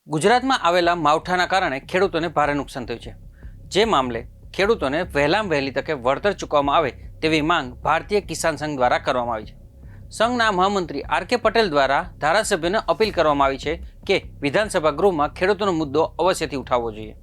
ગુજરાતમાં આવેલા માવઠાના કારણે ખેડૂતોને ભારે નુકસાન થયું છે. જે મામલે ખેડૂતોને વહેલામાં વહેલી તકે વળતર ચૂકવવામાં આવે તેવી માંગ ભારતીય કિસાન સંઘ દ્વારા કરવામાં આવી છે. સંઘના મહામંત્રી આર.કે. પટેલ દ્વારા ધારાસભ્યોને અપીલ કરવામાં આવી છે કે વિધાનસભા ગૃહમાં ખેડૂતોનો મુદ્દો અવશ્યથી ઉઠાવવો જોઈએ.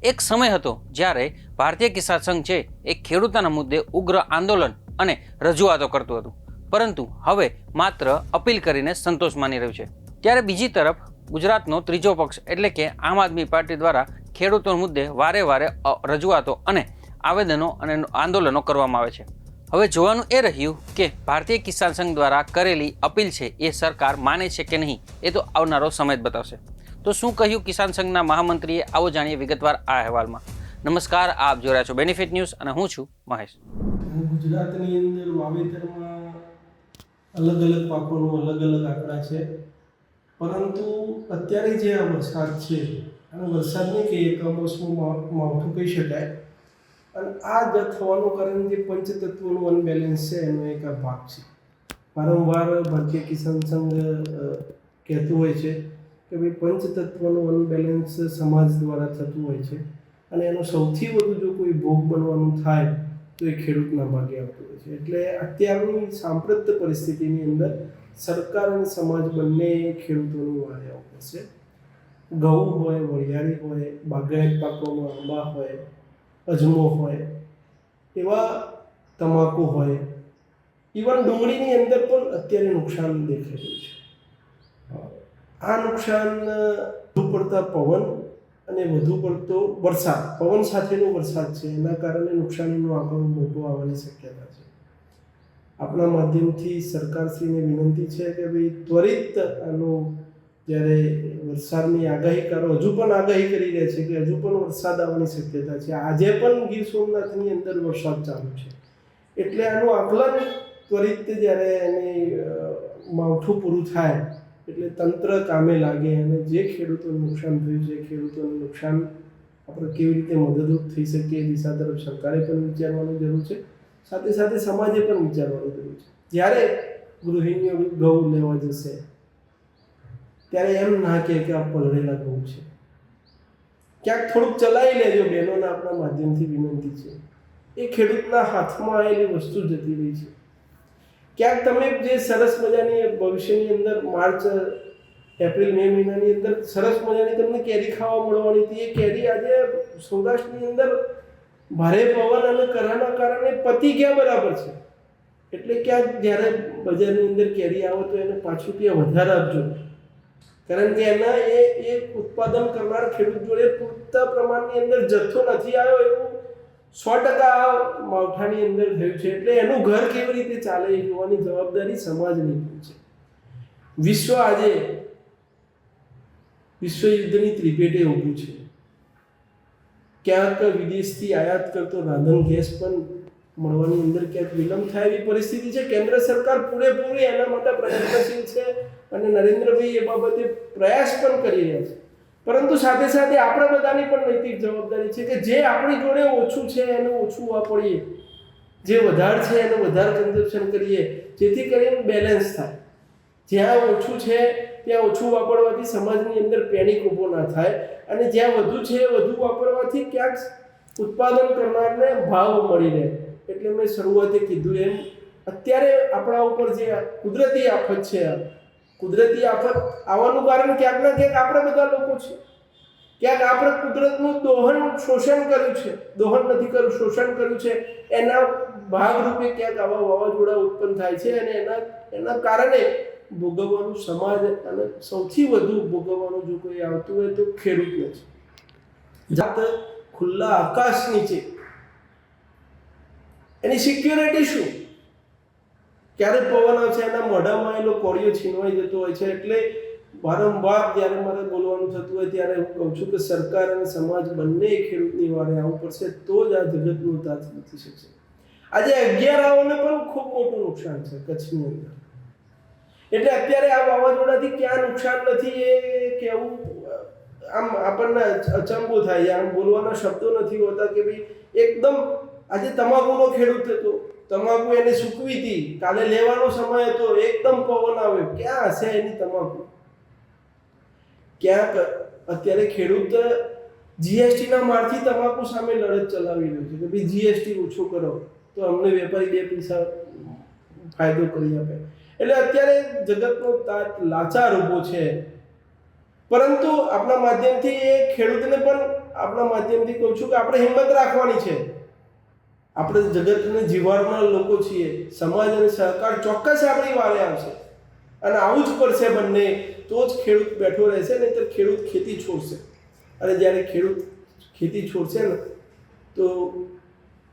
એક સમય હતો જ્યારે ભારતીય કિસાન સંઘ છે એ ખેડૂતોના મુદ્દે ઉગ્ર આંદોલન અને રજૂઆતો કરતું હતું, પરંતુ હવે માત્ર અપીલ કરીને સંતોષ માની રહ્યું છે. ત્યારે બીજી તરફ ગુજરાતનો ત્રીજો પક્ષ એટલે કે આમ આદમી પાર્ટી દ્વારા ખેડૂતો મુદ્દે વારે વારે રજૂઆતો અને આવેદનો અને આંદોલનો કરવામાં આવે છે. હવે જોવાનું એ રહ્યું કે ભારતીય કિસાન સંઘ દ્વારા કરેલી અપીલ છે એ સરકાર માને છે કે નહીં, એ તો આવનારો સમય જ બતાવશે. તો શું કહ્યું કિસાન સંઘના મહામંત્રીએ, આવો જાણીએ વિગતવાર આ અહેવાલમાં. નમસ્કાર, આપ જોઈ રહ્યા છો બેનિફિટ ન્યૂઝ અને હું છું મહેશ. ગુજરાતની અંદર વાવેતરમાં અલગ અલગ પાકોનું અલગ અલગ આંકડા છે, પરંતુ અત્યારે જે આ વરસાદ છે અને વરસાદને કે કમોસમી માવઠું કહી શકાય, અને આ જ થવાનું કારણ જે પંચતત્વનું અનબેલેન્સ છે એનો એક આ ભાગ છે. વારંવાર ભારતીય કિસાન સંઘ કહેતું હોય છે કે ભાઈ પંચતત્વનું અનબેલેન્સ સમાજ દ્વારા થતું હોય છે, અને એનો સૌથી વધુ જો કોઈ ભોગ બનવાનું થાય તો એ ખેડૂતના ભાગે આવતું હોય છે. એટલે અત્યારની સાંપ્રત પરિસ્થિતિની અંદર સરકાર અને સમાજ બંને ખેડૂતોની વારે આવવું છે. ઘઉં હોય, વરિયાળી હોય, બાગાયત પાકોમાં આંબા હોય, અજમો હોય, એવા તમાકુ હોય, ઇવન ડુંગળીની અંદર પણ અત્યારે નુકસાન દેખાઈ રહ્યું છે. આ નુકસાન વધુ પડતા પવન અને વધુ પડતો વરસાદ, પવન સાથેનો વરસાદ છે, એના કારણે નુકસાનીનો આંકડો મોટો આવવાની શક્યતા છે. આપણા માધ્યમથી સરકારશ્રીને વિનંતી છે કે ભાઈ ત્વરિત આનું, જ્યારે વરસાદની આગાહીકારો હજુ પણ આગાહી કરી રહ્યા છે કે હજુ પણ વરસાદ આવવાની શક્યતા છે. આજે પણ ગીર સોમનાથની અંદર વરસાદ ચાલુ છે, એટલે આનું આકલન ત્વરિત જ્યારે એની માવઠું પૂરું થાય એટલે તંત્ર કામે લાગે અને જે ખેડૂતોને નુકસાન થયું છે ખેડૂતોનું નુકસાન આપણે કેવી રીતે મદદરૂપ થઈ શકીએ એ દિશા તરફ સરકારે પણ વિચારવાની જરૂર છે, સાથે સાથે સમાજે પણ વિચારવાની જરૂર છે. જ્યારે ગૃહિણીઓ ઘઉં લેવા જશે ત્યારે એમ ના કે આ પલળેલા ઘઉં છે, ક્યાંક થોડુંક ચલાવી લેજો, બહેનોના આપણા માધ્યમથી વિનંતી છે. એ ખેડૂતના હાથમાં આવેલી વસ્તુ જતી રહી છે. ક્યાંક તમે જે સરસ મજાની ભવિષ્યની અંદર માર્ચ, એપ્રિલ, મે મહિનાની અંદર સરસ મજાની તમને કેરી ખાવા મળવાની હતી, એ કેરી આજે સૌરાષ્ટ્રની અંદર ભારે પવન અને કરાના કારણે પતી ગયા બરાબર છે. એટલે ક્યાંક જ્યારે બજારની અંદર કેરી આવે તો એને 5 રૂપિયા વધારે આપજો, કારણ કે એના એ ઉત્પાદન કરનાર ખેડૂત જોડે પૂરતા પ્રમાણની અંદર જથ્થો નથી આવ્યો, એવું 100% માવઠાની અંદર થયું છે. એટલે એનું ઘર કેવી રીતે ચાલે એ જોવાની જવાબદારી સમાજની છે. વિશ્વ આજે વિશ્વયુદ્ધની ત્રિપેટે ઊભું છે. ક્યાંક વિદેશથી આયાત કરતો રાંધણ ગેસ પણ મળવાની અંદર ક્યાંક વિલંબ થાય એવી પરિસ્થિતિ છે. કેન્દ્ર સરકાર પૂરેપૂરી એના માટે પ્રયત્નશીલ છે અને નરેન્દ્રભાઈ એ બાબતે પ્રયાસ પણ કરી રહ્યા છે, પરંતુ સાથે સાથે આપણે બધાની પણ નૈતિક જવાબદારી છે કે જે આપણી જોડે ઓછું છે એનું ઓછું વાપરીએ, જે વધારે છે એનું વધારે કન્ઝમ્પશન કરીએ, જેથી કરીને બેલેન્સ થાય. જ્યાં ઓછું છે ત્યાં ઓછું વાપરવાથી સમાજની અંદર પેનિક ઊભો ના થાય, અને જ્યાં વધુ છે વધુ વાપરવાથી ક્યાંક ઉત્પાદન કરનારને ભાવ મળી રહે. એટલે મેં શરૂઆતે કીધું એમ, અત્યારે આપણા ઉપર જે કુદરતી આફત છે, કુદરતી આફત આવવાનું કારણ ક્યાંક ના ક્યાંક આપણે બધા લોકો છે. ક્યાંક આપણે કુદરતનું દોહન શોષણ કર્યું છે, દોહન નથી કર્યું, શોષણ કર્યું છે. એના ભાગરૂપે ક્યાંક આવા વાવાઝોડા ઉત્પન્ન થાય છે, અને એના કારણે ભોગવવાનું સમાજ, અને સૌથી વધુ ભોગવવાનું જો કોઈ આવતું હોય તો ખેડૂતને છે. જાત ખુલ્લા આકાશ નીચે એની સિક્યોરિટી શું? ક્યારે પવન આવશે એના મોઢામાં એનો કોળિયો છીનવાઈ જતો હોય છે. એટલે વારંવાર જ્યારે મારે બોલવાનું થતું હોય ત્યારે હું કહું છું કે સરકાર અને સમાજ બંને ખેડૂતની વારે આવવું પડશે, તો જ આ જગતનું તાજ નથી શકશે. આજે 11 પણ ખૂબ મોટું નુકસાન છે કચ્છની અંદર. એટલે અત્યારે આ વાવાઝોડાથી ક્યાં નુકસાન નથી એ કહેવું આમ આપણને અચંબો થાય. આમ બોલવાના શબ્દો નથી હોતા કે ભાઈ એકદમ આજે તમાકુનો ખેડૂત હતો, તમાકુ એને સૂકવી હતી, કાલે લેવાનો સમય હતો, એકદમ પવન આવ્યો, ક્યાં હશે એની તમાકુ? ક્યાંક અત્યારે ખેડૂત જીએસટીના મારથી તમાકુ સામે લડત ચલાવી રહ્યું છે કે ભાઈ જીએસટી ઓછો કરો તો અમને વેપારી 2 પૈસા ફાયદો કરી આપે. એટલે અત્યારે જગતનો તાત લાચાર ઊભો છે. પરંતુ આપણા માધ્યમથી એ ખેડૂતને પણ આપણા માધ્યમથી કહું છું કે આપણે હિંમત રાખવાની છે. આપણે જગતને જીવાડનાર લોકો છીએ. સમાજ અને સહકાર ચોક્કસ આપણી વારે આવશે અને આવું જ પડશે બંને, તો જ ખેડૂત બેઠો રહેશે, નહીં તો ખેડૂત ખેતી છોડશે. અને જ્યારે ખેડૂત ખેતી છોડશે ને તો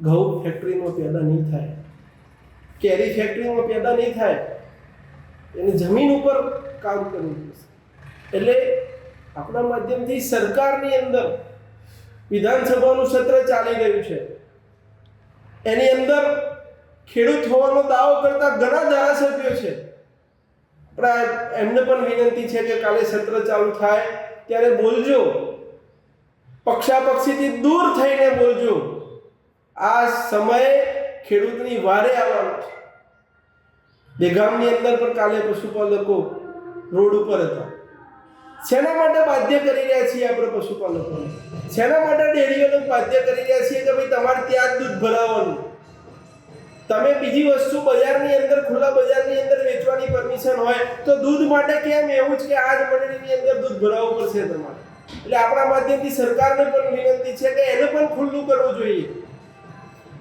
ઘઉં ફેક્ટરીમાં પેદા નહીં થાય, કેરી ફેક્ટરીમાં પેદા નહીં થાય, એને જમીન ઉપર કામ કરવું પડશે. એટલે આપણા માધ્યમથી સરકારની અંદર વિધાનસભાનું સત્ર ચાલી રહ્યું છે, એની અંદર ખેડૂત હોવાનો દાવો કરતા ઘણા ધારાસભ્યો છે. પણ એમને પણ વિનંતી છે કે કાલે સત્ર ચાલુ થાય ત્યારે બોલજો, પક્ષાપક્ષીથી દૂર થઈને બોલજો. આ સમયે ખેડૂતની વારે આવવાનો છે. દેગામની અંદર પણ કાલે પશુપાલકો રોડ ઉપર હતા. શેના માટે બાધ્ય કરી રહ્યા છીએ આપણે પશુપાલકોને? શેના માટે ડેરીઓને બાધ્ય કરી રહ્યા છીએ કે ભાઈ તમારે ત્યાં જ દૂધ ભરાવવાનું? તમે બીજી વસ્તુ બજારની અંદર, ખુલ્લા બજારની અંદર વેચવાની પરમિશન હોય તો દૂધ માટે કેમ એવું જ કે આ જ મંડળીની અંદર દૂધ ભરાવવું પડશે તમારે? એટલે આપણા માધ્યમથી સરકારને પણ વિનંતી છે કે એને પણ ખુલ્લું કરવું જોઈએ.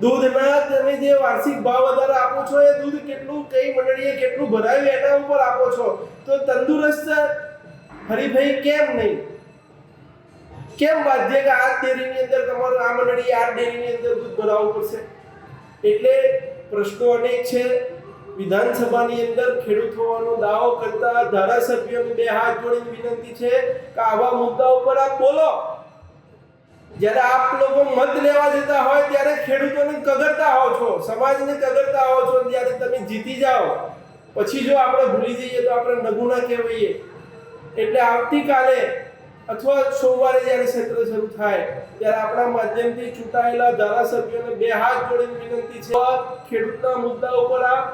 દૂધના તમે જે વાર્ષિક ભાવ વધારે આપો છો એ દૂધ કેટલું કઈ મંડળીએ કેટલું ભરાયું એના ઉપર આપો છો, તો તંદુરસ્ત હરીભાઈ કેમ નહીં? કેમ બાધ્ય કે આ ડેરીની અંદર તમારું આ મંડળી આ ડેરીની અંદર દૂધ ભરાવવું પડશે? એટલે પ્રશ્નો અનેક છે. વિધાનસભાની અંદર ખેડૂત હોવાનો દાવો કરતા ધારાસભ્યોને 2 હાથ જોડીને વિનંતી છે કે આવા મુદ્દા ઉપર આપ બોલો. જ્યારે આપ લોકો મત લેવા જતા હોય ત્યારે ખેડૂતોને કગરતા હો છો, સમાજને કગરતા હો છો. જ્યારે તમે જીતી જાઓ પછી જો આપણે ભૂલી જઈએ તો આપણે નગુણા કહેવાઈએ. એટલે આવતીકાલે અથવા સોમવારે જ્યારે સત્ર શરૂ થાય ત્યારે આપણા માધ્યમથી ચૂંટાયેલા ધારાસભ્યોને 2 હાથ જોડીને વિનંતી છે, ખેડૂતના મુદ્દા ઉપર આપ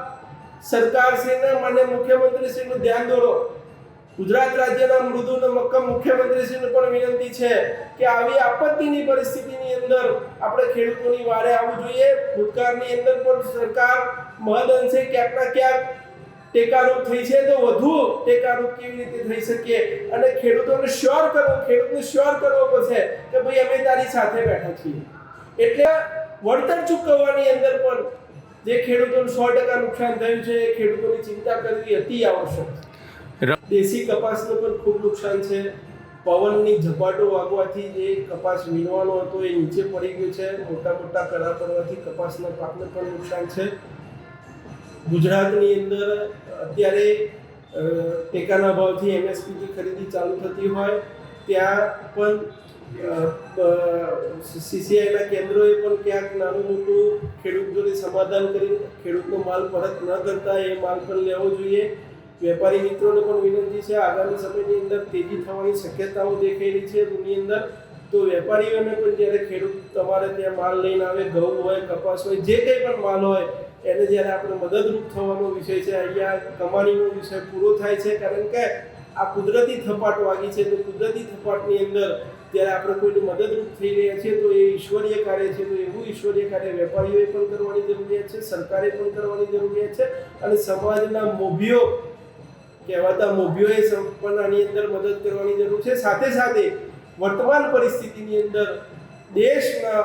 સરકારશ્રીને, માન્ય મુખ્યમંત્રીશ્રીનું ધ્યાન દોરો. ગુજરાત રાજ્યના મૃદુ અને મક્કમ મુખ્યમંત્રીશ્રીને પણ વિનંતી છે કે આવી આપત્તિની પરિસ્થિતિની અંદર આપણે ખેડૂતોની વારે આવવું જોઈએ. ભૂતકાળની અંદર પણ સરકાર મહદઅંશે ક્યાંક ના ક્યાંક ટેકારૂપ થઈ છે, તો વધુ ટેકારૂપ કેવી રીતે થઈ શકે અને ખેડૂતોને ખેડૂતને શ્યોર કરવો પડશે કે ભાઈ અમે તારી સાથે બેઠા છીએ. એટલે વળતર ચૂકવવાની અંદર પણ જે ખેડૂતોને 100% નુકસાન થયું છે એ ખેડૂતોની ચિંતા કરવી અતિ આવશ્યક. દેશી કપાસને પણ ખૂબ નુકસાન છે. પવનની ઝપાટો વાગવાથી જે કપાસ વીણવાનો હતો એ નીચે પડી ગયો છે. મોટા મોટા કરા પડવાથી કપાસના પાકને પણ નુકસાન છે. ગુજરાતની અંદર અત્યારે ટેકાના ભાવથી એમએસપીની ખરીદી ચાલુ થતી હોય ત્યાં પણ સીસીઆઈના કેન્દ્રોએ પણ ક્યાંક નાનું મોટું ખેડૂત જોડે સમાધાન કરી ખેડૂતનો માલ પરત ન કરતા એ માલ પણ લેવો જોઈએ. વેપારી મિત્રોને પણ વિનંતી છે, આગામી સમયની અંદર તેજી થવાની શક્યતાઓ દેખાઈ રહી છે રૂની અંદર, તો વેપારીઓને પણ જ્યારે ખેડૂત તમારે ત્યાં માલ લઈને આવે, ઘઉં હોય, કપાસ હોય, જે કંઈ પણ માલ હોય એને જ્યારે આપણે મદદરૂપ થવાનો વિષય છે. અહીંયા કમાણીનો વિષય પૂરો થાય છે, કારણ કે આ કુદરતી થપાટ વાગી છે. તો કુદરતી થપાટની અંદર જ્યારે આપણે કોઈને મદદરૂપ થઈ રહ્યા છીએ તો એ ઈશ્વરીય કાર્ય છે. તો એવું ઈશ્વરીય કાર્ય વેપારીઓએ પણ કરવાની જરૂરિયાત છે, સરકારે પણ કરવાની જરૂરિયાત છે અને સમાજના મોભીઓ કહેવાતા મોભીઓએ પણ આની અંદર મદદ કરવાની જરૂર છે. સાથે સાથે વર્તમાન પરિસ્થિતિની અંદર દેશના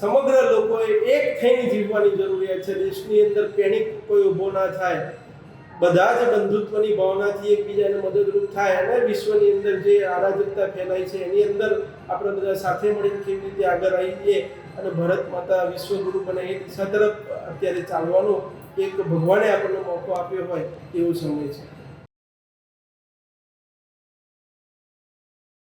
સમગ્ર લોકોએ એક થઈને જીવવાની જરૂરિયાત છે. દેશની અંદર પેનિક કોઈ ઊભો ના થાય, બધા જ બંધુત્વની ભાવનાથી એકબીજાને મદદરૂપ થાય અને વિશ્વની અંદર જે અરાજકતા ફેલાઈ છે એની અંદર આપણે બધા સાથે મળીને કેવી રીતે આગળ આવીએ અને ભારત માતા વિશ્વગુરુ બને એ દિશા તરફ અત્યારે ચાલવાનો એક ભગવાને આપણને મોકો આપ્યો હોય એવો સમય છે.